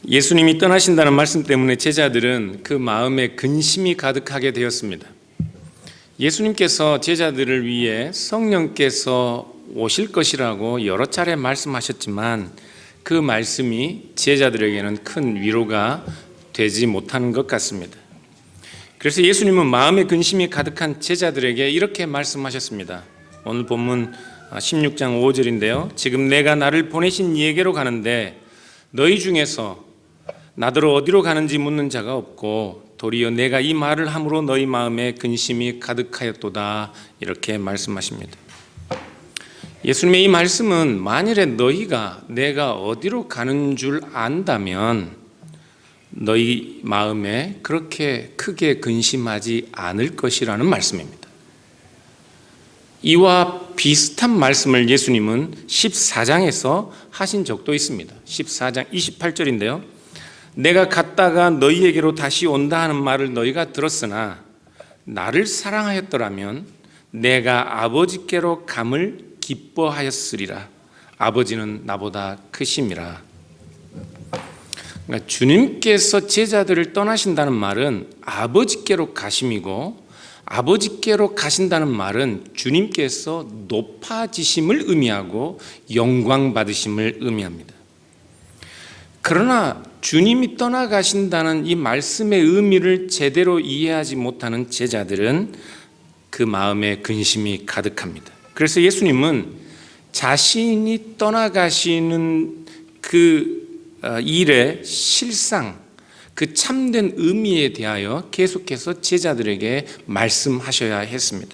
예수님이 떠나신다는 말씀 때문에 제자들은 그 마음에 근심이 가득하게 되었습니다. 예수님께서 제자들을 위해 성령께서 오실 것이라고 여러 차례 말씀하셨지만 그 말씀이 제자들에게는 큰 위로가 되지 못하는 것 같습니다. 그래서 예수님은 마음에 근심이 가득한 제자들에게 이렇게 말씀하셨습니다. 오늘 본문 16장 5절인데요. 지금 내가 나를 보내신 이에게로 가는데 너희 중에서 나더러 어디로 가는지 묻는 자가 없고 도리어 내가 이 말을 함으로 너희 마음에 근심이 가득하였도다. 이렇게 말씀하십니다. 예수님의 이 말씀은 만일에 너희가 내가 어디로 가는 줄 안다면 너희 마음에 그렇게 크게 근심하지 않을 것이라는 말씀입니다. 이와 비슷한 말씀을 예수님은 14장에서 하신 적도 있습니다. 14장 28절인데요. 내가 갔다가 너희에게로 다시 온다 하는 말을 너희가 들었으나 나를 사랑하였더라면 내가 아버지께로 감을 기뻐하였으리라. 아버지는 나보다 크심이라. 그러니까 주님께서 제자들을 떠나신다는 말은 아버지께로 가심이고 아버지께로 가신다는 말은 주님께서 높아지심을 의미하고 영광 받으심을 의미합니다. 그러나 주님이 떠나가신다는 이 말씀의 의미를 제대로 이해하지 못하는 제자들은 그 마음에 근심이 가득합니다. 그래서 예수님은 자신이 떠나가시는 그 일의 실상, 그 참된 의미에 대하여 계속해서 제자들에게 말씀하셔야 했습니다.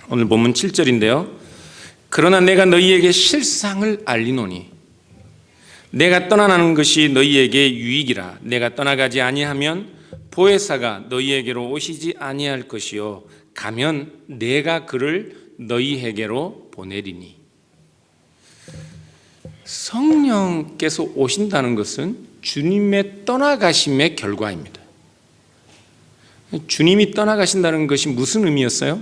오늘 본문 7절인데요. 그러나 내가 너희에게 실상을 알리노니 내가 떠나가는 것이 너희에게 유익이라. 내가 떠나가지 아니하면 보혜사가 너희에게로 오시지 아니할 것이요 가면 내가 그를 너희에게로 보내리니. 성령께서 오신다는 것은 주님의 떠나가심의 결과입니다. 주님이 떠나가신다는 것이 무슨 의미였어요?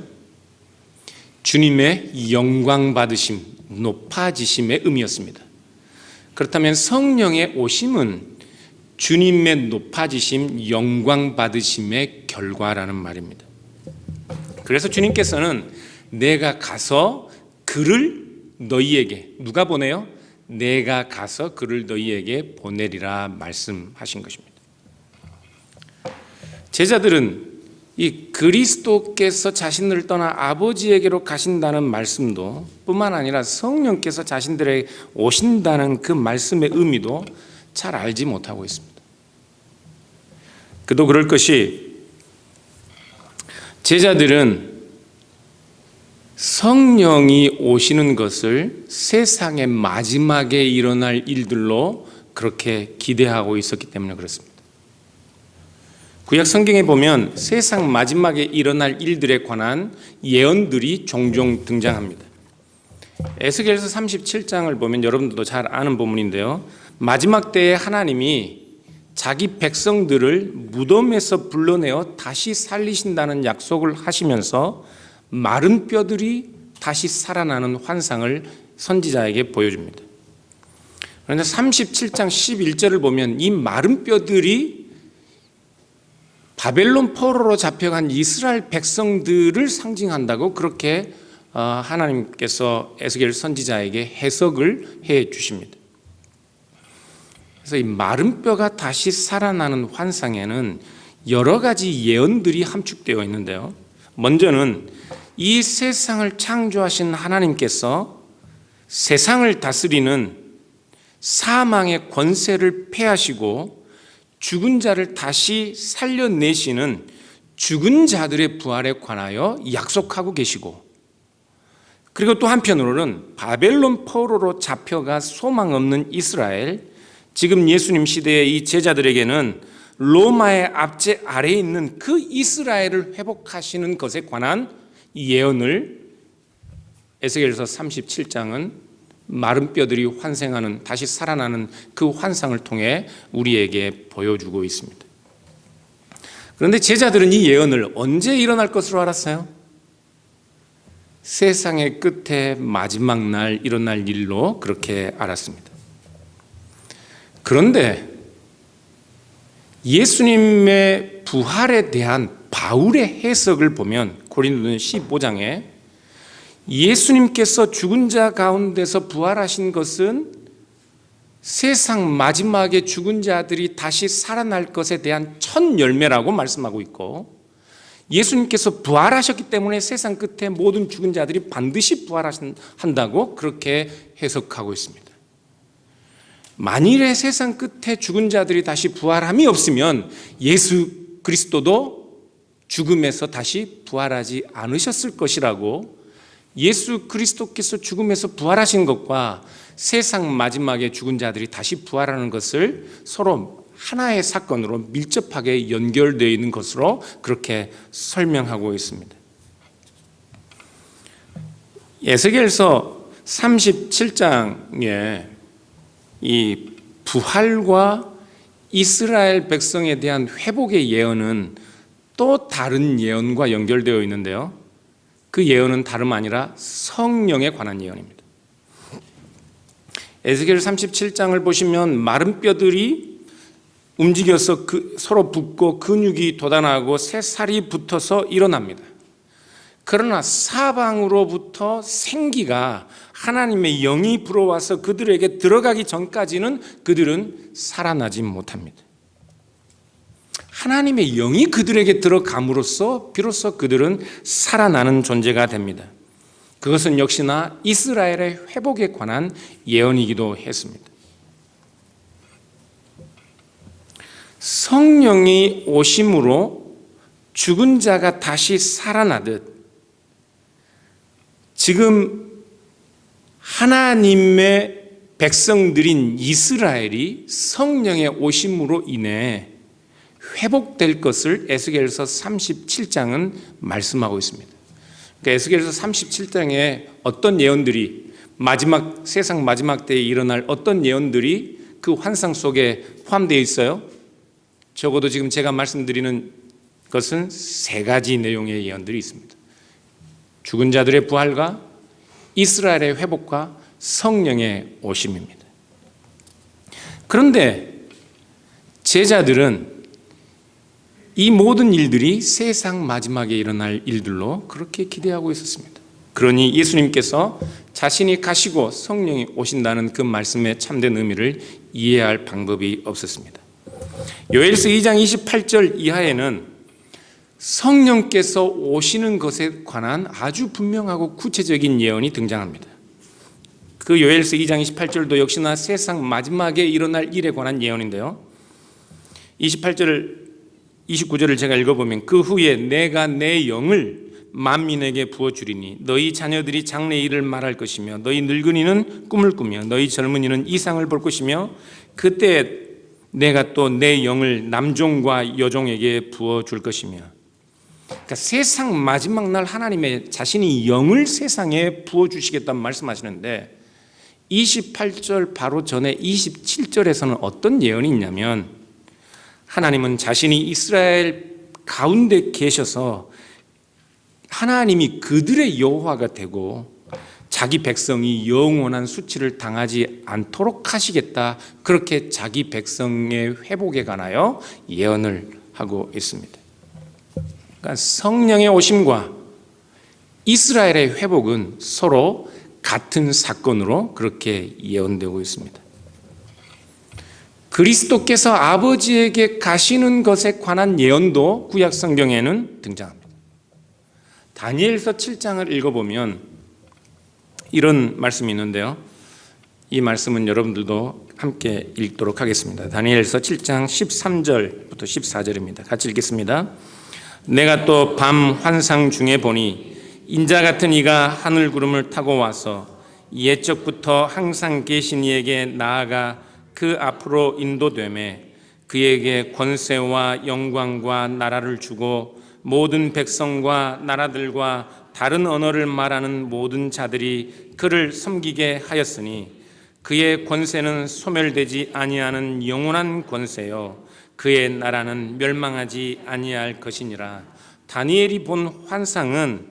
주님의 영광 받으심, 높아지심의 의미였습니다. 그렇다면 성령의 오심은 주님의 높아지심, 영광 받으심의 결과라는 말입니다. 그래서 주님께서는 내가 가서 그를 너희에게, 누가 보내요? 내가 가서 그를 너희에게 보내리라 말씀하신 것입니다. 제자들은 이 그리스도께서 자신을 떠나 아버지에게로 가신다는 말씀도 뿐만 아니라 성령께서 자신들에게 오신다는 그 말씀의 의미도 잘 알지 못하고 있습니다. 그도 그럴 것이 제자들은 성령이 오시는 것을 세상의 마지막에 일어날 일들로 그렇게 기대하고 있었기 때문에 그렇습니다. 구약 성경에 보면 세상 마지막에 일어날 일들에 관한 예언들이 종종 등장합니다. 에스겔서 37장을 보면 여러분들도 잘 아는 본문인데요. 마지막 때에 하나님이 자기 백성들을 무덤에서 불러내어 다시 살리신다는 약속을 하시면서 마른 뼈들이 다시 살아나는 환상을 선지자에게 보여줍니다. 그런데 37장 11절을 보면 이 마른 뼈들이 바벨론 포로로 잡혀간 이스라엘 백성들을 상징한다고 그렇게 하나님께서 에스겔 선지자에게 해석을 해 주십니다. 그래서 이 마른 뼈가 다시 살아나는 환상에는 여러 가지 예언들이 함축되어 있는데요. 먼저는 이 세상을 창조하신 하나님께서 세상을 다스리는 사망의 권세를 폐하시고 죽은 자를 다시 살려내시는 죽은 자들의 부활에 관하여 약속하고 계시고, 그리고 또 한편으로는 바벨론 포로로 잡혀가 소망 없는 이스라엘, 지금 예수님 시대의 이 제자들에게는 로마의 압제 아래에 있는 그 이스라엘을 회복하시는 것에 관한 예언을 에스겔서 37장은 마른 뼈들이 환생하는, 다시 살아나는 그 환상을 통해 우리에게 보여주고 있습니다. 그런데 제자들은 이 예언을 언제 일어날 것으로 알았어요? 세상의 끝에 마지막 날 일어날 일로 그렇게 알았습니다. 그런데 예수님의 부활에 대한 바울의 해석을 보면 고린도전 15장에 예수님께서 죽은 자 가운데서 부활하신 것은 세상 마지막에 죽은 자들이 다시 살아날 것에 대한 첫 열매라고 말씀하고 있고, 예수님께서 부활하셨기 때문에 세상 끝에 모든 죽은 자들이 반드시 부활한다고 그렇게 해석하고 있습니다. 만일에 세상 끝에 죽은 자들이 다시 부활함이 없으면 예수 그리스도도 죽음에서 다시 부활하지 않으셨을 것이라고, 예수 그리스도께서 죽음에서 부활하신 것과 세상 마지막에 죽은 자들이 다시 부활하는 것을 서로 하나의 사건으로 밀접하게 연결되어 있는 것으로 그렇게 설명하고 있습니다. 에스겔서 37장에 이 부활과 이스라엘 백성에 대한 회복의 예언은 또 다른 예언과 연결되어 있는데요, 그 예언은 다름 아니라 성령에 관한 예언입니다. 에스겔 37장을 보시면 마른 뼈들이 움직여서 서로 붙고 근육이 돋아나고 새살이 붙어서 일어납니다. 그러나 사방으로부터 생기가, 하나님의 영이 불어와서 그들에게 들어가기 전까지는 그들은 살아나지 못합니다. 하나님의 영이 그들에게 들어감으로써 비로소 그들은 살아나는 존재가 됩니다. 그것은 역시나 이스라엘의 회복에 관한 예언이기도 했습니다. 성령이 오심으로 죽은 자가 다시 살아나듯 지금 하나님의 백성들인 이스라엘이 성령의 오심으로 인해 회복될 것을 에스겔서 37장은 말씀하고 있습니다. 그러니까 에스겔서 37장에 어떤 예언들이, 세상 마지막 때에 일어날 어떤 예언들이 그 환상 속에 포함되어 있어요? 적어도 지금 제가 말씀드리는 것은 세 가지 내용의 예언들이 있습니다. 죽은 자들의 부활과 이스라엘의 회복과 성령의 오심입니다. 그런데 제자들은 이 모든 일들이 세상 마지막에 일어날 일들로 그렇게 기대하고 있었습니다. 그러니 예수님께서 자신이 가시고 성령이 오신다는 그 말씀의 참된 의미를 이해할 방법이 없었습니다. 요엘서 2장 28절 이하에는 성령께서 오시는 것에 관한 아주 분명하고 구체적인 예언이 등장합니다. 그 요엘서 2장 28절도 역시나 세상 마지막에 일어날 일에 관한 예언인데요, 29절을 제가 읽어보면, 그 후에 내가 내 영을 만민에게 부어주리니 너희 자녀들이 장래일을 말할 것이며 너희 늙은이는 꿈을 꾸며 너희 젊은이는 이상을 볼 것이며 그때 내가 또 내 영을 남종과 여종에게 부어줄 것이며. 그러니까 세상 마지막 날 하나님의 자신이 영을 세상에 부어주시겠다는 말씀하시는데, 28절 바로 전에 27절에서는 어떤 예언이 있냐면, 하나님은 자신이 이스라엘 가운데 계셔서 하나님이 그들의 여호와가 되고 자기 백성이 영원한 수치를 당하지 않도록 하시겠다, 그렇게 자기 백성의 회복에 관하여 예언을 하고 있습니다. 그러니까 성령의 오심과 이스라엘의 회복은 서로 같은 사건으로 그렇게 예언되고 있습니다. 그리스도께서 아버지에게 가시는 것에 관한 예언도 구약 성경에는 등장합니다. 다니엘서 7장을 읽어보면 이런 말씀이 있는데요, 이 말씀은 여러분들도 함께 읽도록 하겠습니다. 다니엘서 7장 13절부터 14절입니다. 같이 읽겠습니다. 내가 또 밤 환상 중에 보니 인자 같은 이가 하늘 구름을 타고 와서 옛적부터 항상 계신 이에게 나아가 그 앞으로 인도되매 그에게 권세와 영광과 나라를 주고 모든 백성과 나라들과 다른 언어를 말하는 모든 자들이 그를 섬기게 하였으니 그의 권세는 소멸되지 아니하는 영원한 권세요 그의 나라는 멸망하지 아니할 것이니라. 다니엘이 본 환상은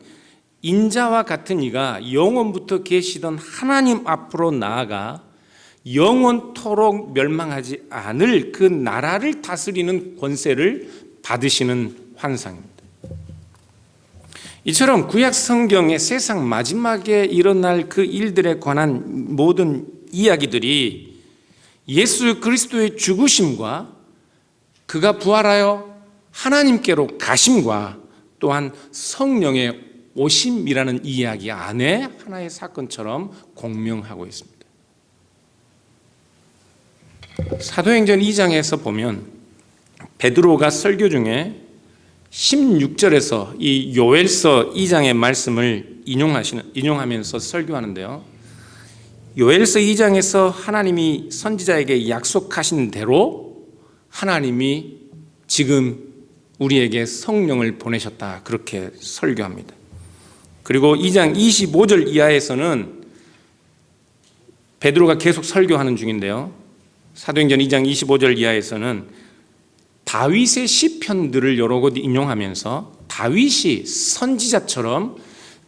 인자와 같은 이가 영원부터 계시던 하나님 앞으로 나아가 영원토록 멸망하지 않을 그 나라를 다스리는 권세를 받으시는 환상입니다. 이처럼 구약 성경의 세상 마지막에 일어날 그 일들에 관한 모든 이야기들이 예수 그리스도의 죽으심과 그가 부활하여 하나님께로 가심과 또한 성령의 오심이라는 이야기 안에 하나의 사건처럼 공명하고 있습니다. 사도행전 2장에서 보면 베드로가 설교 중에 16절에서 이 요엘서 2장의 말씀을 인용하면서 설교하는데요. 요엘서 2장에서 하나님이 선지자에게 약속하신 대로 하나님이 지금 우리에게 성령을 보내셨다, 그렇게 설교합니다. 그리고 2장 25절 이하에서는 베드로가 계속 설교하는 중인데요. 사도행전 2장 25절 이하에서는 다윗의 시편들을 여러 곳 인용하면서 다윗이 선지자처럼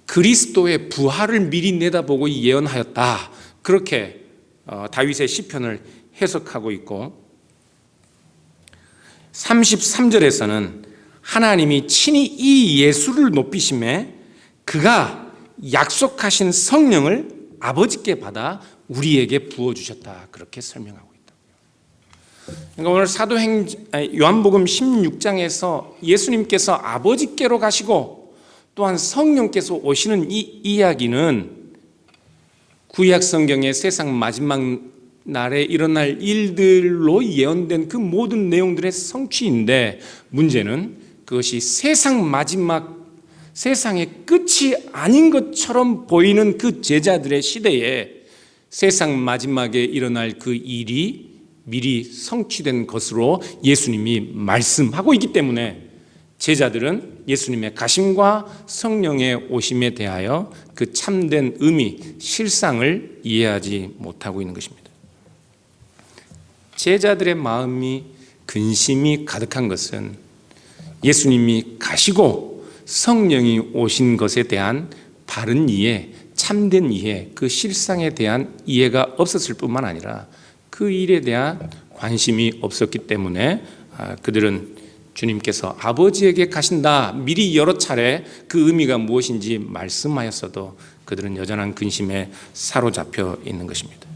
그리스도의 부활을 미리 내다보고 예언하였다, 그렇게 다윗의 시편을 해석하고 있고, 33절에서는 하나님이 친히 이 예수를 높이심에 그가 약속하신 성령을 아버지께 받아 우리에게 부어주셨다, 그렇게 설명하고 있다. 그러니까 오늘 요한복음 16장에서 예수님께서 아버지께로 가시고 또한 성령께서 오시는 이 이야기는 구약 성경의 세상 마지막 날에 일어날 일들로 예언된 그 모든 내용들의 성취인데, 문제는 그것이 세상 마지막, 세상의 끝이 아닌 것처럼 보이는 그 제자들의 시대에 세상 마지막에 일어날 그 일이 미리 성취된 것으로 예수님이 말씀하고 있기 때문에 제자들은 예수님의 가심과 성령의 오심에 대하여 그 참된 의미, 실상을 이해하지 못하고 있는 것입니다. 제자들의 마음이 근심이 가득한 것은 예수님이 가시고 성령이 오신 것에 대한 바른 이해, 참된 이해, 그 실상에 대한 이해가 없었을 뿐만 아니라 그 일에 대한 관심이 없었기 때문에 그들은 주님께서 아버지에게 가신다, 미리 여러 차례 그 의미가 무엇인지 말씀하였어도 그들은 여전한 근심에 사로잡혀 있는 것입니다.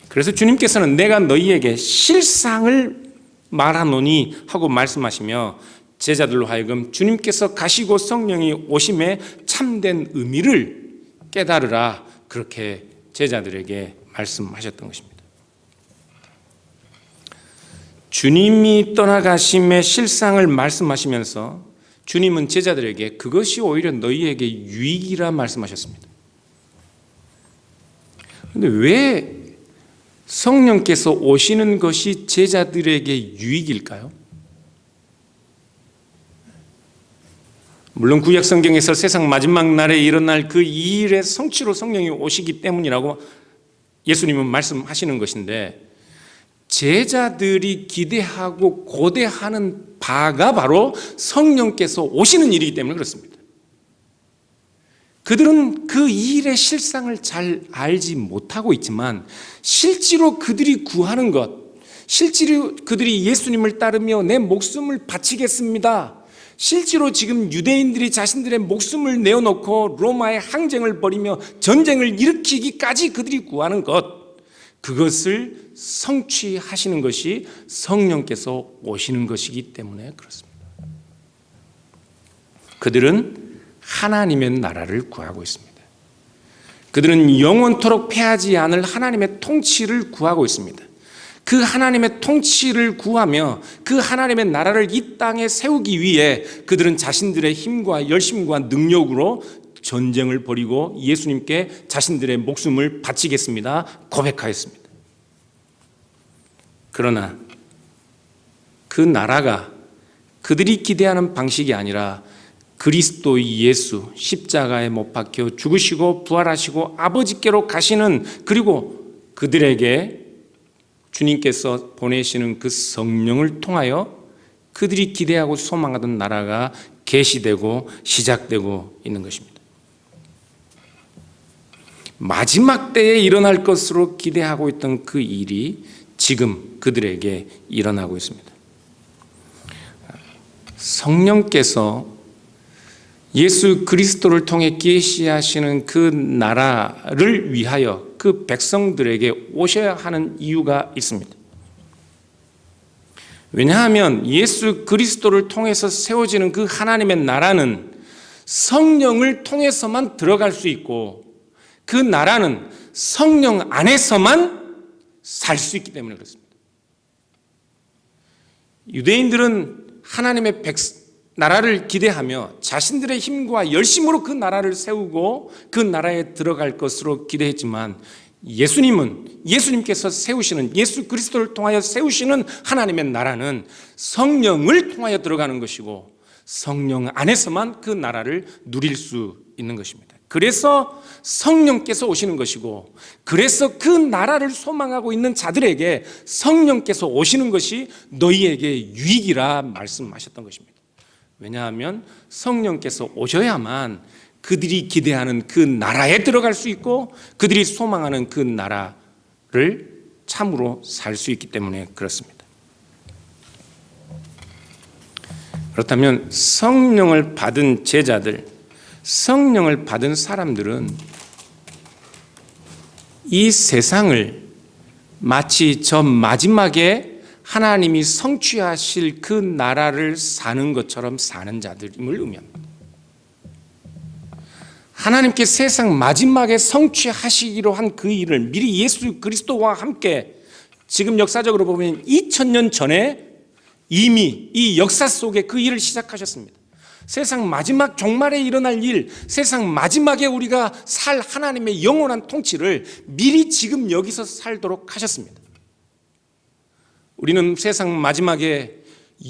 그래서 주님께서는 내가 너희에게 실상을 말하노니 하고 말씀하시며 제자들로 하여금 주님께서 가시고 성령이 오심에 참된 의미를 깨달으라, 그렇게 제자들에게 말씀하셨던 것입니다. 주님이 떠나가심의 실상을 말씀하시면서 주님은 제자들에게 그것이 오히려 너희에게 유익이라 말씀하셨습니다. 그런데 왜 성령께서 오시는 것이 제자들에게 유익일까요? 물론 구약 성경에서 세상 마지막 날에 일어날 그 이 일의 성취로 성령이 오시기 때문이라고 예수님은 말씀하시는 것인데, 제자들이 기대하고 고대하는 바가 바로 성령께서 오시는 일이기 때문에 그렇습니다. 그들은 그 일의 실상을 잘 알지 못하고 있지만 실제로 그들이 구하는 것, 실제로 그들이 예수님을 따르며 내 목숨을 바치겠습니다, 실제로 지금 유대인들이 자신들의 목숨을 내어놓고 로마의 항쟁을 벌이며 전쟁을 일으키기까지 그들이 구하는 것, 그것을 성취하시는 것이 성령께서 오시는 것이기 때문에 그렇습니다. 그들은 하나님의 나라를 구하고 있습니다. 그들은 영원토록 패하지 않을 하나님의 통치를 구하고 있습니다. 그 하나님의 통치를 구하며 그 하나님의 나라를 이 땅에 세우기 위해 그들은 자신들의 힘과 열심과 능력으로 전쟁을 벌이고 예수님께 자신들의 목숨을 바치겠습니다 고백하였습니다. 그러나 그 나라가 그들이 기대하는 방식이 아니라 그리스도 예수 십자가에 못 박혀 죽으시고 부활하시고 아버지께로 가시는, 그리고 그들에게 주님께서 보내시는 그 성령을 통하여 그들이 기대하고 소망하던 나라가 계시되고 시작되고 있는 것입니다. 마지막 때에 일어날 것으로 기대하고 있던 그 일이 지금 그들에게 일어나고 있습니다. 성령께서 예수 그리스도를 통해 계시하시는 그 나라를 위하여 그 백성들에게 오셔야 하는 이유가 있습니다. 왜냐하면 예수 그리스도를 통해서 세워지는 그 하나님의 나라는 성령을 통해서만 들어갈 수 있고 그 나라는 성령 안에서만 살 수 있기 때문에 그렇습니다. 유대인들은 하나님의 나라를 기대하며 자신들의 힘과 열심으로 그 나라를 세우고 그 나라에 들어갈 것으로 기대했지만 예수님께서 세우시는 예수 그리스도를 통하여 세우시는 하나님의 나라는 성령을 통하여 들어가는 것이고 성령 안에서만 그 나라를 누릴 수 있는 것입니다. 그래서 성령께서 오시는 것이고 그래서 그 나라를 소망하고 있는 자들에게 성령께서 오시는 것이 너희에게 유익이라 말씀하셨던 것입니다. 왜냐하면 성령께서 오셔야만 그들이 기대하는 그 나라에 들어갈 수 있고 그들이 소망하는 그 나라를 참으로 살 수 있기 때문에 그렇습니다. 그렇다면 성령을 받은 제자들, 성령을 받은 사람들은 이 세상을 마치 저 마지막에 하나님이 성취하실 그 나라를 사는 것처럼 사는 자들임을 의미합니다. 하나님께 세상 마지막에 성취하시기로 한 그 일을 미리 예수 그리스도와 함께 지금 역사적으로 보면 2000년 전에 이미 이 역사 속에 그 일을 시작하셨습니다. 세상 마지막 종말에 일어날 일, 세상 마지막에 우리가 살 하나님의 영원한 통치를 미리 지금 여기서 살도록 하셨습니다. 우리는 세상 마지막에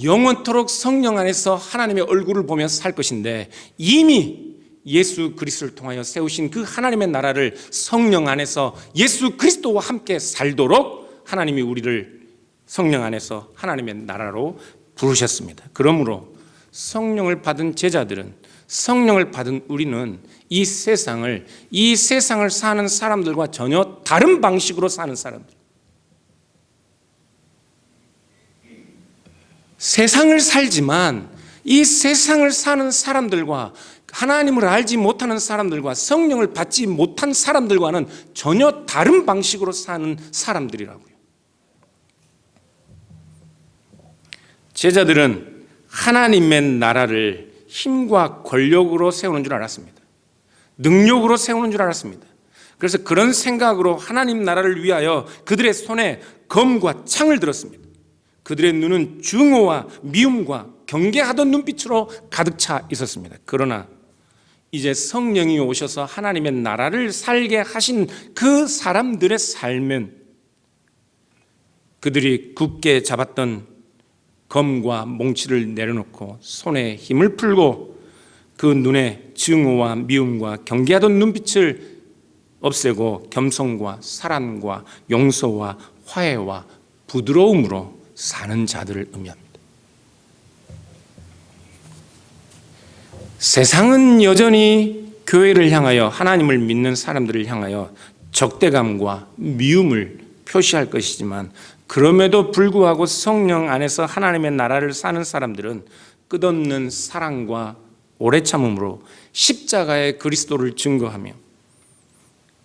영원토록 성령 안에서 하나님의 얼굴을 보며 살 것인데 이미 예수 그리스도를 통하여 세우신 그 하나님의 나라를 성령 안에서 예수 그리스도와 함께 살도록 하나님이 우리를 성령 안에서 하나님의 나라로 부르셨습니다. 그러므로 성령을 받은 제자들은, 성령을 받은 우리는 이 세상을 사는 사람들과 전혀 다른 방식으로 사는 사람들, 세상을 살지만 이 세상을 사는 사람들과 하나님을 알지 못하는 사람들과 성령을 받지 못한 사람들과는 전혀 다른 방식으로 사는 사람들이라고요. 제자들은 하나님의 나라를 힘과 권력으로 세우는 줄 알았습니다. 능력으로 세우는 줄 알았습니다. 그래서 그런 생각으로 하나님 나라를 위하여 그들의 손에 검과 창을 들었습니다. 그들의 눈은 증오와 미움과 경계하던 눈빛으로 가득 차 있었습니다. 그러나 이제 성령이 오셔서 하나님의 나라를 살게 하신 그 사람들의 삶은 그들이 굳게 잡았던 검과 몽치를 내려놓고 손에 힘을 풀고 그 눈에 증오와 미움과 경계하던 눈빛을 없애고 겸손과 사랑과 용서와 화해와 부드러움으로 사는 자들을 의미합니다. 세상은 여전히 교회를 향하여 하나님을 믿는 사람들을 향하여 적대감과 미움을 표시할 것이지만 그럼에도 불구하고 성령 안에서 하나님의 나라를 사는 사람들은 끝없는 사랑과 오래 참음으로 십자가의 그리스도를 증거하며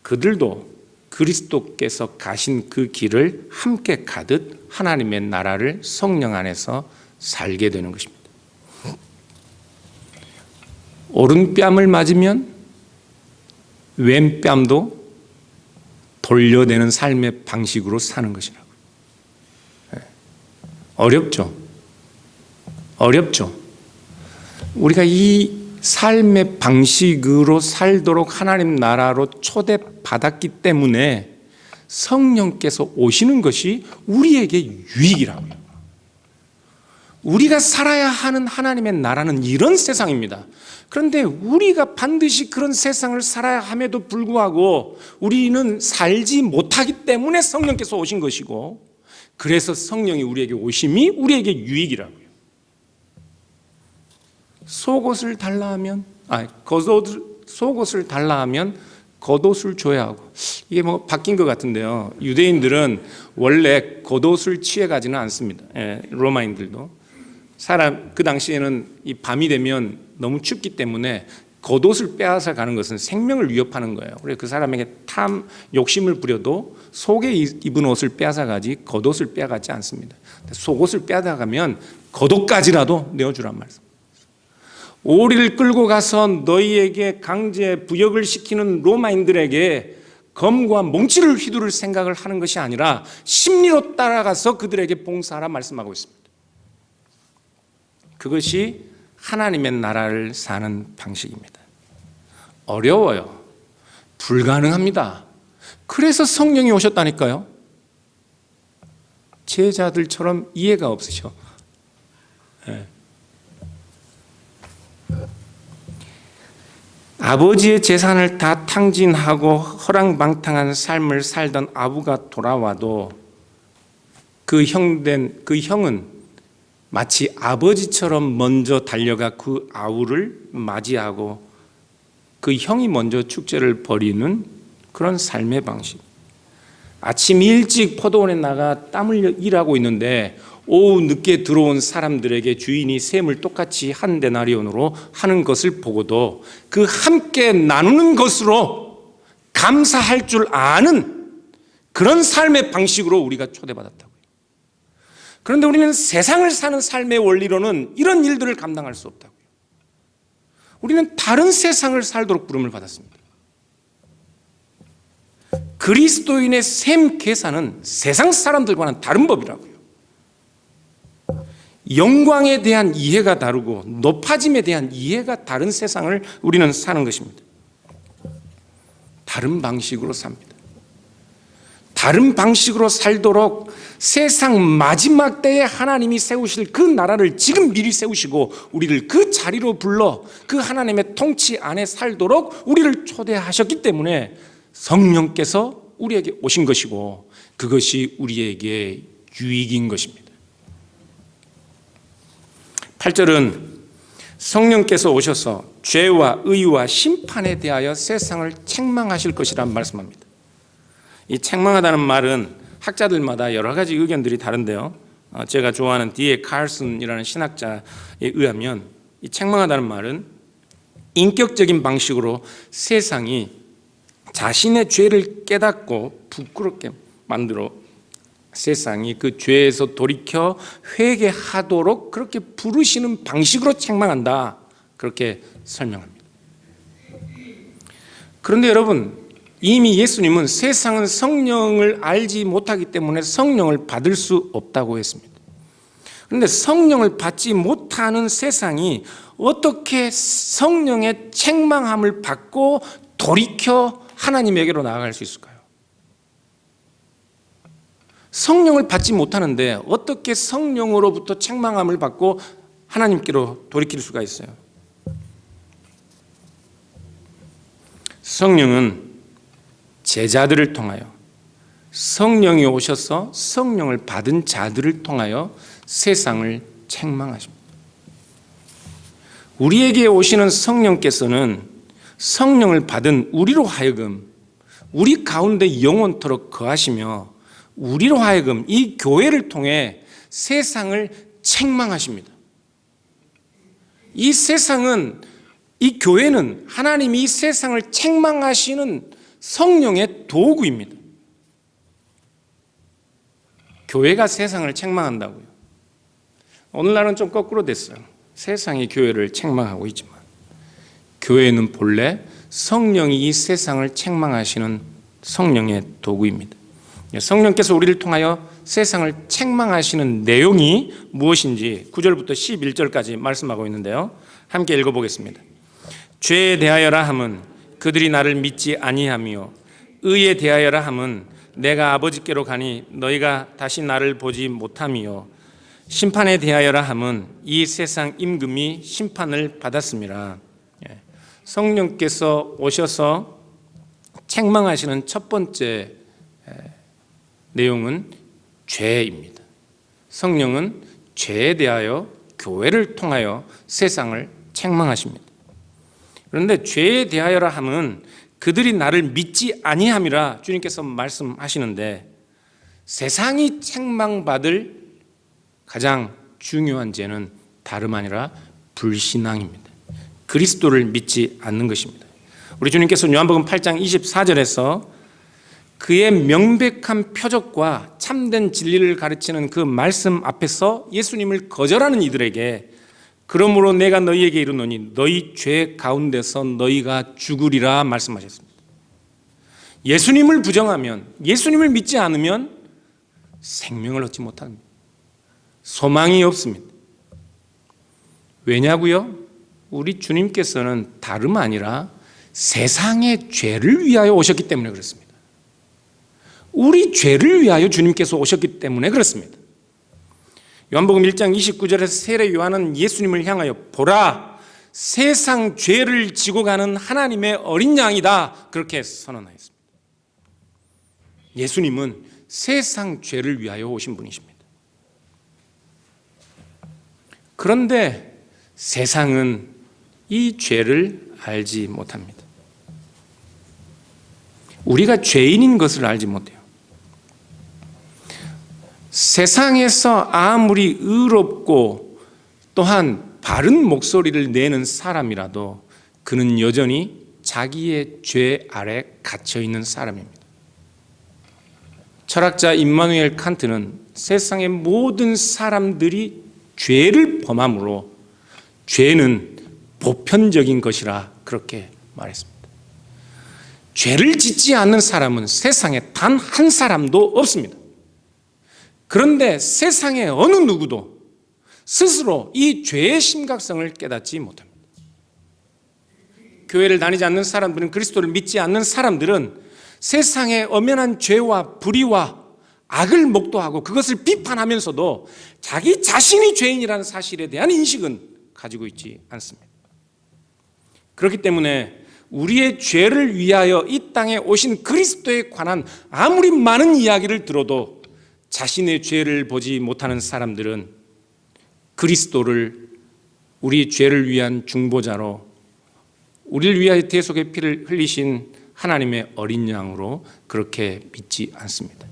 그들도 그리스도께서 가신 그 길을 함께 가듯 하나님의 나라를 성령 안에서 살게 되는 것입니다. 오른뺨을 맞으면 왼뺨도 돌려내는 삶의 방식으로 사는 것이라고. 어렵죠. 어렵죠. 우리가 이 삶의 방식으로 살도록 하나님 나라로 초대받았기 때문에 성령께서 오시는 것이 우리에게 유익이라고요. 우리가 살아야 하는 하나님의 나라는 이런 세상입니다. 그런데 우리가 반드시 그런 세상을 살아야 함에도 불구하고 우리는 살지 못하기 때문에 성령께서 오신 것이고 그래서 성령이 우리에게 오심이 우리에게 유익이라고요. 속옷을 달라 하면 속옷을 달라 하면 겉옷을 줘야 하고. 이게 뭐 바뀐 것 같은데요. 유대인들은 원래 겉옷을 취해가지는 않습니다. 로마인들도. 그 당시에는 이 밤이 되면 너무 춥기 때문에 겉옷을 빼앗아 가는 것은 생명을 위협하는 거예요. 그래서 그 사람에게 욕심을 부려도 속에 입은 옷을 빼앗아 가지 겉옷을 빼앗지 않습니다. 속옷을 빼앗아 가면 겉옷까지라도 내어주란 말씀. 오리를 끌고 가서 너희에게 강제 부역을 시키는 로마인들에게 검과 몽치를 휘두를 생각을 하는 것이 아니라 심리로 따라가서 그들에게 봉사하라 말씀하고 있습니다. 그것이 하나님의 나라를 사는 방식입니다. 어려워요. 불가능합니다. 그래서 성령이 오셨다니까요. 제자들처럼 이해가 없으셔. 네. 아버지의 재산을 다 탕진하고 허랑방탕한 삶을 살던 아부가 돌아와도 그 형은 마치 아버지처럼 먼저 달려가 그 아우를 맞이하고 그 형이 먼저 축제를 벌이는 그런 삶의 방식. 아침 일찍 포도원에 나가 땀 흘려 일하고 있는데 오후 늦게 들어온 사람들에게 주인이 셈을 똑같이 한 데나리온으로 하는 것을 보고도 그 함께 나누는 것으로 감사할 줄 아는 그런 삶의 방식으로 우리가 초대받았다고요. 그런데 우리는 세상을 사는 삶의 원리로는 이런 일들을 감당할 수 없다고요. 우리는 다른 세상을 살도록 부름을 받았습니다. 그리스도인의 셈 계산은 세상 사람들과는 다른 법이라고요. 영광에 대한 이해가 다르고 높아짐에 대한 이해가 다른 세상을 우리는 사는 것입니다. 다른 방식으로 삽니다. 다른 방식으로 살도록 세상 마지막 때에 하나님이 세우실 그 나라를 지금 미리 세우시고 우리를 그 자리로 불러 그 하나님의 통치 안에 살도록 우리를 초대하셨기 때문에 성령께서 우리에게 오신 것이고 그것이 우리에게 유익인 것입니다. 8절은 성령께서 오셔서 죄와 의와 심판에 대하여 세상을 책망하실 것이란 말씀합니다. 이 책망하다는 말은 학자들마다 여러 가지 의견들이 다른데요. 제가 좋아하는 D.A. 칼슨이라는 신학자에 의하면 이 책망하다는 말은 인격적인 방식으로 세상이 자신의 죄를 깨닫고 부끄럽게 만들어 세상이 그 죄에서 돌이켜 회개하도록 그렇게 부르시는 방식으로 책망한다. 그렇게 설명합니다. 그런데 여러분, 이미 예수님은 세상은 성령을 알지 못하기 때문에 성령을 받을 수 없다고 했습니다. 그런데 성령을 받지 못하는 세상이 어떻게 성령의 책망함을 받고 돌이켜 하나님에게로 나아갈 수 있을까요? 성령을 받지 못하는데 어떻게 성령으로부터 책망함을 받고 하나님께로 돌이킬 수가 있어요? 성령은 제자들을 통하여 성령이 오셔서 성령을 받은 자들을 통하여 세상을 책망하십니다. 우리에게 오시는 성령께서는 성령을 받은 우리로 하여금 우리 가운데 영원토록 거하시며 우리로 하여금 이 교회를 통해 세상을 책망하십니다. 이 교회는 하나님이 이 세상을 책망하시는 성령의 도구입니다. 교회가 세상을 책망한다고요. 오늘날은 좀 거꾸로 됐어요. 세상이 교회를 책망하고 있지만 교회는 본래 성령이 이 세상을 책망하시는 성령의 도구입니다. 성령께서 우리를 통하여 세상을 책망하시는 내용이 무엇인지 9절부터 11절까지 말씀하고 있는데요. 함께 읽어보겠습니다. 죄에 대하여라 함은 그들이 나를 믿지 아니하며 의에 대하여라 함은 내가 아버지께로 가니 너희가 다시 나를 보지 못하며 심판에 대하여라 함은 이 세상 임금이 심판을 받았습니다. 성령께서 오셔서 책망하시는 첫 번째 내용은 죄입니다. 성령은 죄에 대하여 교회를 통하여 세상을 책망하십니다. 그런데 죄에 대하여라 함은 그들이 나를 믿지 아니함이라 주님께서 말씀하시는데, 세상이 책망받을 가장 중요한 죄는 다름 아니라 불신앙입니다. 그리스도를 믿지 않는 것입니다. 우리 주님께서 요한복음 8장 24절에서 그의 명백한 표적과 참된 진리를 가르치는 그 말씀 앞에서 예수님을 거절하는 이들에게 그러므로 내가 너희에게 이르노니 너희 죄 가운데서 너희가 죽으리라 말씀하셨습니다. 예수님을 부정하면, 예수님을 믿지 않으면 생명을 얻지 못합니다. 소망이 없습니다. 왜냐고요? 우리 주님께서는 다름 아니라 세상의 죄를 위하여 오셨기 때문에 그렇습니다. 우리 죄를 위하여 주님께서 오셨기 때문에 그렇습니다. 요한복음 1장 29절에서 세례 요한은 예수님을 향하여 보라, 세상 죄를 지고 가는 하나님의 어린 양이다, 그렇게 선언하였습니다. 예수님은 세상 죄를 위하여 오신 분이십니다. 그런데 세상은 이 죄를 알지 못합니다. 우리가 죄인인 것을 알지 못해요. 세상에서 아무리 의롭고 또한 바른 목소리를 내는 사람이라도 그는 여전히 자기의 죄 아래 갇혀 있는 사람입니다. 철학자 임마누엘 칸트는 세상의 모든 사람들이 죄를 범함으로 죄는 보편적인 것이라 그렇게 말했습니다. 죄를 짓지 않는 사람은 세상에 단 한 사람도 없습니다. 그런데 세상의 어느 누구도 스스로 이 죄의 심각성을 깨닫지 못합니다. 교회를 다니지 않는 사람들은, 그리스도를 믿지 않는 사람들은 세상의 엄연한 죄와 불의와 악을 목도하고 그것을 비판하면서도 자기 자신이 죄인이라는 사실에 대한 인식은 가지고 있지 않습니다. 그렇기 때문에 우리의 죄를 위하여 이 땅에 오신 그리스도에 관한 아무리 많은 이야기를 들어도 자신의 죄를 보지 못하는 사람들은 그리스도를 우리 죄를 위한 중보자로, 우리를 위하여 대속의 피를 흘리신 하나님의 어린 양으로 그렇게 믿지 않습니다.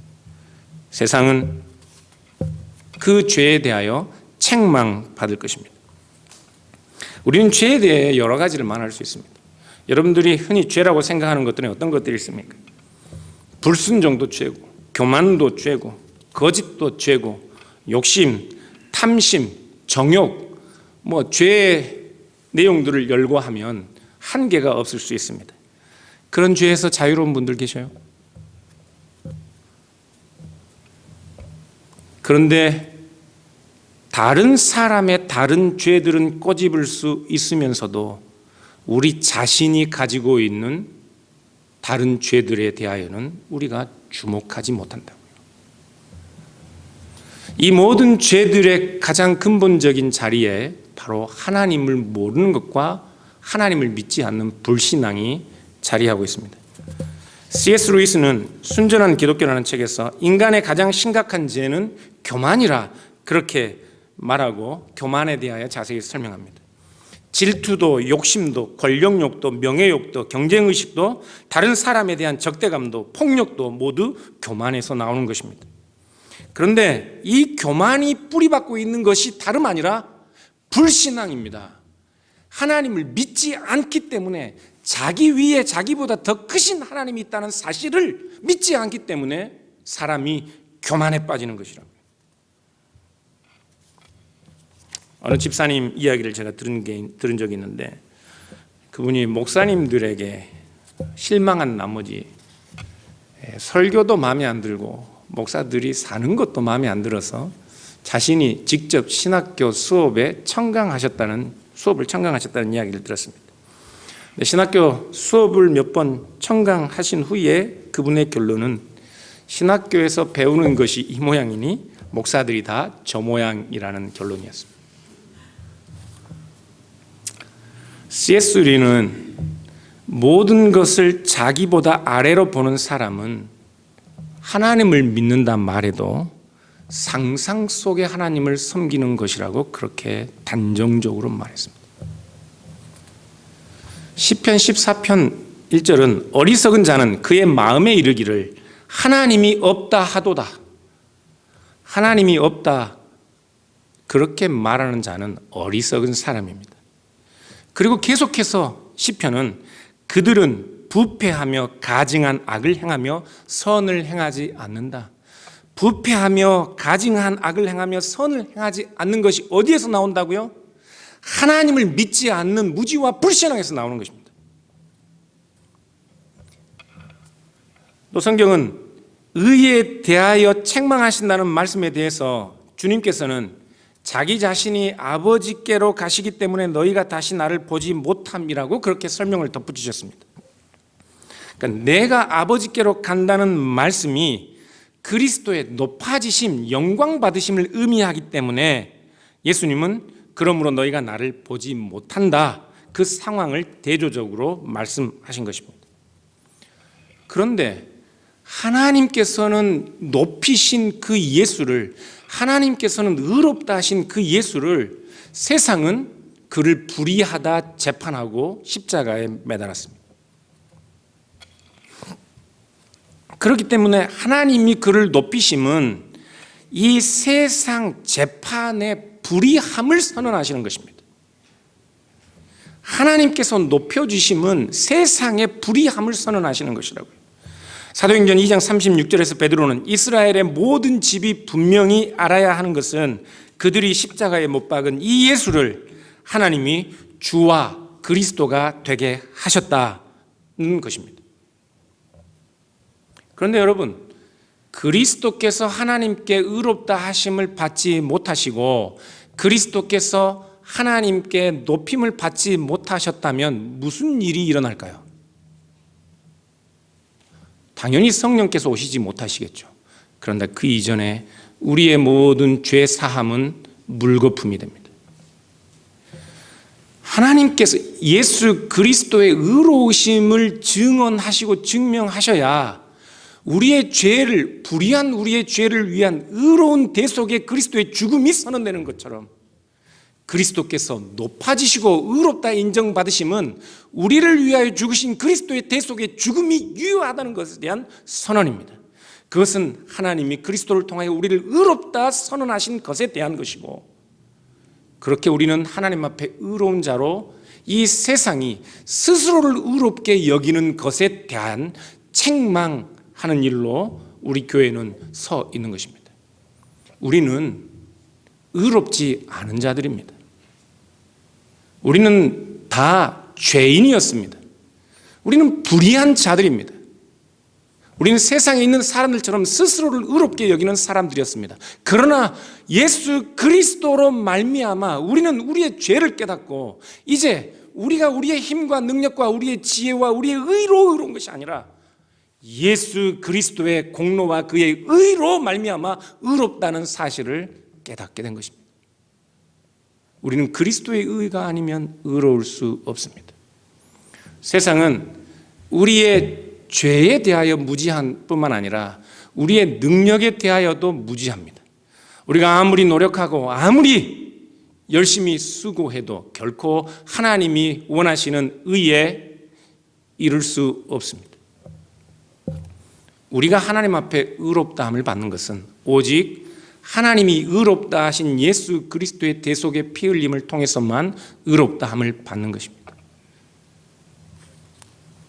세상은 그 죄에 대하여 책망받을 것입니다. 우리는 죄에 대해 여러 가지를 말할 수 있습니다. 여러분들이 흔히 죄라고 생각하는 것들은 어떤 것들이 있습니까? 불순종도 죄고, 교만도 죄고, 거짓도 죄고, 욕심, 탐심, 정욕, 죄의 내용들을 열거하면 한계가 없을 수 있습니다. 그런 죄에서 자유로운 분들 계셔요? 그런데 다른 사람의 다른 죄들은 꼬집을 수 있으면서도 우리 자신이 가지고 있는 다른 죄들에 대하여는 우리가 주목하지 못한다고요. 이 모든 죄들의 가장 근본적인 자리에 바로 하나님을 모르는 것과 하나님을 믿지 않는 불신앙이 자리하고 있습니다. C.S. 루이스는 순전한 기독교라는 책에서 인간의 가장 심각한 죄는 교만이라 그렇게 말하고 교만에 대하여 자세히 설명합니다. 질투도, 욕심도, 권력욕도, 명예욕도, 경쟁의식도, 다른 사람에 대한 적대감도, 폭력도 모두 교만에서 나오는 것입니다. 그런데 이 교만이 뿌리박고 있는 것이 다름 아니라 불신앙입니다. 하나님을 믿지 않기 때문에 자기 위에 자기보다 더 크신 하나님이 있다는 사실을 믿지 않기 때문에 사람이 교만에 빠지는 것이라고요. 어느 집사님 이야기를 제가 들은 적이 있는데, 그분이 목사님들에게 실망한 나머지 설교도 마음에 안 들고 목사들이 사는 것도 마음에 안 들어서 자신이 직접 신학교 수업을 청강하셨다는 이야기를 들었습니다. 신학교 수업을 몇 번 청강하신 후에 그분의 결론은 신학교에서 배우는 것이 이 모양이니 목사들이 다 저 모양이라는 결론이었습니다. C.S. 리는 모든 것을 자기보다 아래로 보는 사람은 하나님을 믿는단 말에도 상상 속의 하나님을 섬기는 것이라고 그렇게 단정적으로 말했습니다. 시편 14편 1절은 어리석은 자는 그의 마음에 이르기를 하나님이 없다 하도다. 하나님이 없다, 그렇게 말하는 자는 어리석은 사람입니다. 그리고 계속해서 시편은 그들은 부패하며 가증한 악을 행하며 선을 행하지 않는다. 부패하며 가증한 악을 행하며 선을 행하지 않는 것이 어디에서 나온다고요? 하나님을 믿지 않는 무지와 불신앙에서 나오는 것입니다. 또 성경은 의에 대하여 책망하신다는 말씀에 대해서 주님께서는 자기 자신이 아버지께로 가시기 때문에 너희가 다시 나를 보지 못함이라고 그렇게 설명을 덧붙이셨습니다. 그러니까 내가 아버지께로 간다는 말씀이 그리스도의 높아지심, 영광 받으심을 의미하기 때문에 예수님은 그러므로 너희가 나를 보지 못한다, 그 상황을 대조적으로 말씀하신 것입니다. 그런데 하나님께서는 높이신 그 예수를, 하나님께서는 의롭다 하신 그 예수를 세상은 그를 불의하다 재판하고 십자가에 매달았습니다. 그렇기 때문에 하나님이 그를 높이심은 이 세상 재판의 불의함을 선언하시는 것입니다. 하나님께서 높여주심은 세상의 불의함을 선언하시는 것이라고요. 사도행전 2장 36절에서 베드로는 이스라엘의 모든 집이 분명히 알아야 하는 것은 그들이 십자가에 못 박은 이 예수를 하나님이 주와 그리스도가 되게 하셨다는 것입니다. 그런데 여러분, 그리스도께서 하나님께 의롭다 하심을 받지 못하시고 그리스도께서 하나님께 높임을 받지 못하셨다면 무슨 일이 일어날까요? 당연히 성령께서 오시지 못하시겠죠. 그런데 그 이전에 우리의 모든 죄 사함은 물거품이 됩니다. 하나님께서 예수 그리스도의 의로우심을 증언하시고 증명하셔야 우리의 죄를, 불의한 우리의 죄를 위한 의로운 대속의 그리스도의 죽음이 선언되는 것처럼 그리스도께서 높아지시고 의롭다 인정받으심은 우리를 위하여 죽으신 그리스도의 대속의 죽음이 유효하다는 것에 대한 선언입니다. 그것은 하나님이 그리스도를 통하여 우리를 의롭다 선언하신 것에 대한 것이고, 그렇게 우리는 하나님 앞에 의로운 자로 이 세상이 스스로를 의롭게 여기는 것에 대한 책망하는 일로 우리 교회는 서 있는 것입니다. 우리는 의롭지 않은 자들입니다. 우리는 다 죄인이었습니다. 우리는 불의한 자들입니다. 우리는 세상에 있는 사람들처럼 스스로를 의롭게 여기는 사람들이었습니다. 그러나 예수 그리스도로 말미암아 우리는 우리의 죄를 깨닫고 이제 우리가 우리의 힘과 능력과 우리의 지혜와 우리의 의로 의로운 것이 아니라 예수 그리스도의 공로와 그의 의로 말미암아 의롭다는 사실을 깨닫게 된 것입니다. 우리는 그리스도의 의가 아니면 의로울 수 없습니다. 세상은 우리의 죄에 대하여 무지한 뿐만 아니라 우리의 능력에 대하여도 무지합니다. 우리가 아무리 노력하고 아무리 열심히 수고해도 결코 하나님이 원하시는 의에 이룰 수 없습니다. 우리가 하나님 앞에 의롭다함을 받는 것은 오직 하나님이 의롭다 하신 예수 그리스도의 대속의 피 흘림을 통해서만 의롭다함을 받는 것입니다.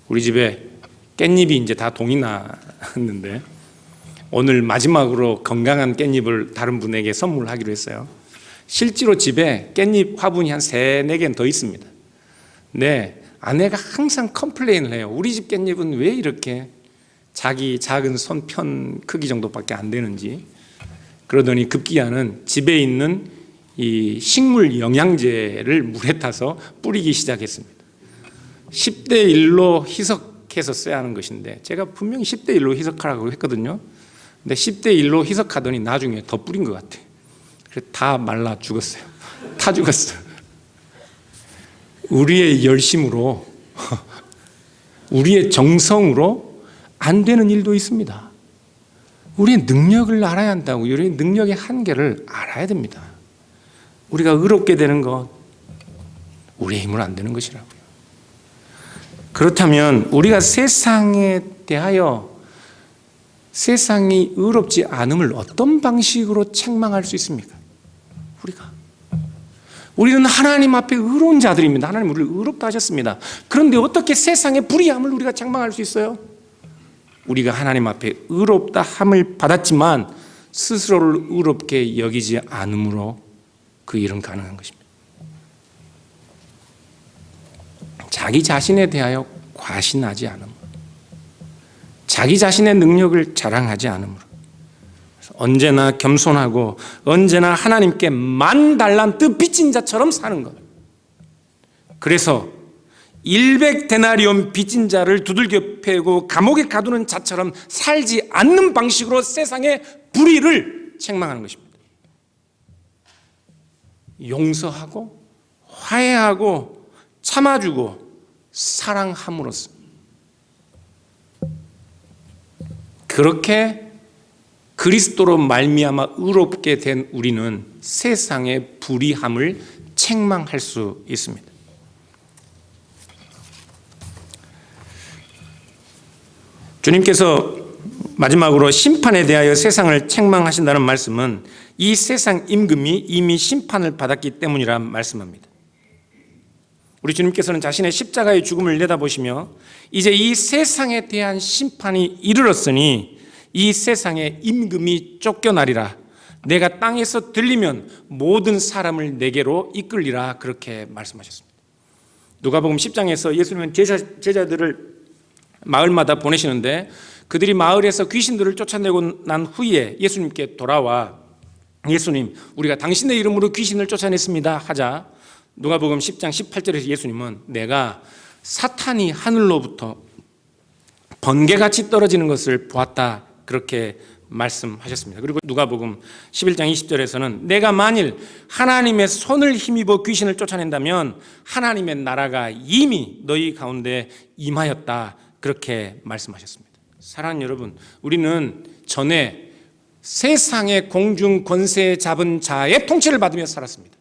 우리 집에 깻잎이 이제 다 동이 났는데 오늘 마지막으로 건강한 깻잎을 다른 분에게 선물하기로 했어요. 실제로 집에 깻잎 화분이 한 3-4개는 더 있습니다. 네, 아내가 항상 컴플레인을 해요. 우리 집 깻잎은 왜 이렇게 자기 작은 손편 크기 정도밖에 안 되는지. 그러더니 급기야는 집에 있는 이 식물 영양제를 물에 타서 뿌리기 시작했습니다. 10대 1로 희석해서 써야 하는 것인데 제가 분명히 10대 1로 희석하라고 했거든요. 근데 10대 1로 희석하더니 나중에 더 뿌린 것 같아요. 그래서 다 말라 죽었어요. 타 죽었어요. 우리의 열심으로 우리의 정성으로 안 되는 일도 있습니다. 우리의 능력을 알아야 한다고. 우리의 능력의 한계를 알아야 됩니다. 우리가 의롭게 되는 것 우리의 힘으로 안 되는 것이라고요. 그렇다면 우리가 세상에 대하여 세상이 의롭지 않음을 어떤 방식으로 책망할 수 있습니까? 우리는 하나님 앞에 의로운 자들입니다. 하나님 우리를 의롭다 하셨습니다. 그런데 어떻게 세상의 불의함을 우리가 책망할 수 있어요? 우리가 하나님 앞에 의롭다 함을 받았지만 스스로를 의롭게 여기지 않음으로 그 일은 가능한 것입니다. 자기 자신에 대하여 과신하지 않음, 자기 자신의 능력을 자랑하지 않음으로 언제나 겸손하고 언제나 하나님께 만 달란트 빚진 자처럼 사는 것. 그래서 100데나리온 빚진 자를 두들겨 패고 감옥에 가두는 자처럼 살지 않는 방식으로 세상의 불의를 책망하는 것입니다. 용서하고 화해하고 참아주고 사랑함으로써 그렇게 그리스도로 말미암아 의롭게 된 우리는 세상의 불의함을 책망할 수 있습니다. 주님께서 마지막으로 심판에 대하여 세상을 책망하신다는 말씀은 이 세상 임금이 이미 심판을 받았기 때문이라 말씀합니다. 우리 주님께서는 자신의 십자가의 죽음을 내다보시며 이제 이 세상에 대한 심판이 이르렀으니 이 세상의 임금이 쫓겨나리라. 내가 땅에서 들리면 모든 사람을 내게로 이끌리라. 그렇게 말씀하셨습니다. 누가복음 10장에서 예수님은 제자들을 마을마다 보내시는데 그들이 마을에서 귀신들을 쫓아내고 난 후에 예수님께 돌아와 예수님, 우리가 당신의 이름으로 귀신을 쫓아냈습니다 하자 누가복음 10장 18절에서 예수님은 내가 사탄이 하늘로부터 번개같이 떨어지는 것을 보았다. 그렇게 말씀하셨습니다. 그리고 누가복음 11장 20절에서는 내가 만일 하나님의 손을 힘입어 귀신을 쫓아낸다면 하나님의 나라가 이미 너희 가운데 임하였다. 그렇게 말씀하셨습니다. 사랑하는 여러분, 우리는 전에 세상의 공중 권세 잡은 자의 통치를 받으며 살았습니다.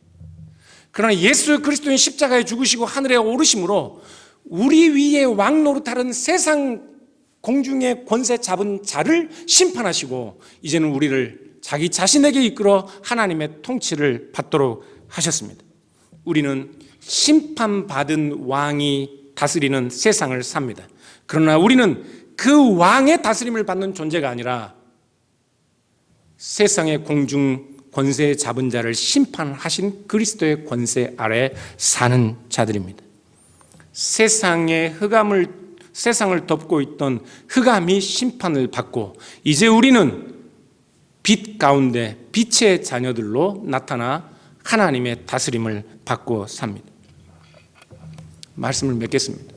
그러나 예수 그리스도인 십자가에 죽으시고 하늘에 오르심으로 우리 위에 왕 노릇하는 세상 공중의 권세 잡은 자를 심판하시고 이제는 우리를 자기 자신에게 이끌어 하나님의 통치를 받도록 하셨습니다. 우리는 심판받은 왕이 다스리는 세상을 삽니다. 그러나 우리는 그 왕의 다스림을 받는 존재가 아니라 세상의 공중 권세 잡은 자를 심판하신 그리스도의 권세 아래 사는 자들입니다. 세상을 덮고 있던 흑암이 심판을 받고 이제 우리는 빛 가운데 빛의 자녀들로 나타나 하나님의 다스림을 받고 삽니다. 말씀을 맺겠습니다.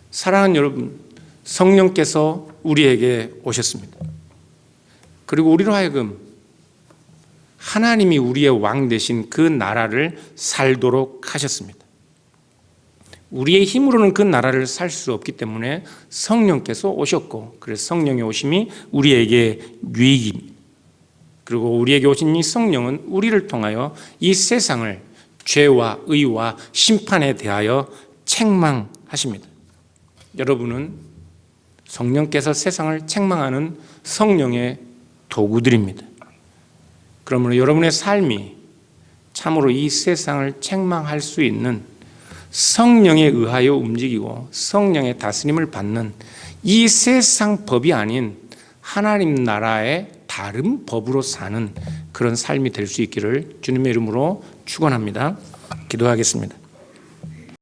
사랑하는 여러분, 성령께서 우리에게 오셨습니다. 그리고 우리로 하여금 하나님이 우리의 왕 되신 그 나라를 살도록 하셨습니다. 우리의 힘으로는 그 나라를 살 수 없기 때문에 성령께서 오셨고, 그래서 성령의 오심이 우리에게 유익입니다. 그리고 우리에게 오신 이 성령은 우리를 통하여 이 세상을 죄와 의와 심판에 대하여 책망하십니다. 여러분은 성령께서 세상을 책망하는 성령의 도구들입니다. 그러므로 여러분의 삶이 참으로 이 세상을 책망할 수 있는 성령에 의하여 움직이고 성령의 다스림을 받는 이 세상 법이 아닌 하나님 나라의 다른 법으로 사는 그런 삶이 될 수 있기를 주님의 이름으로 축원합니다. 기도하겠습니다.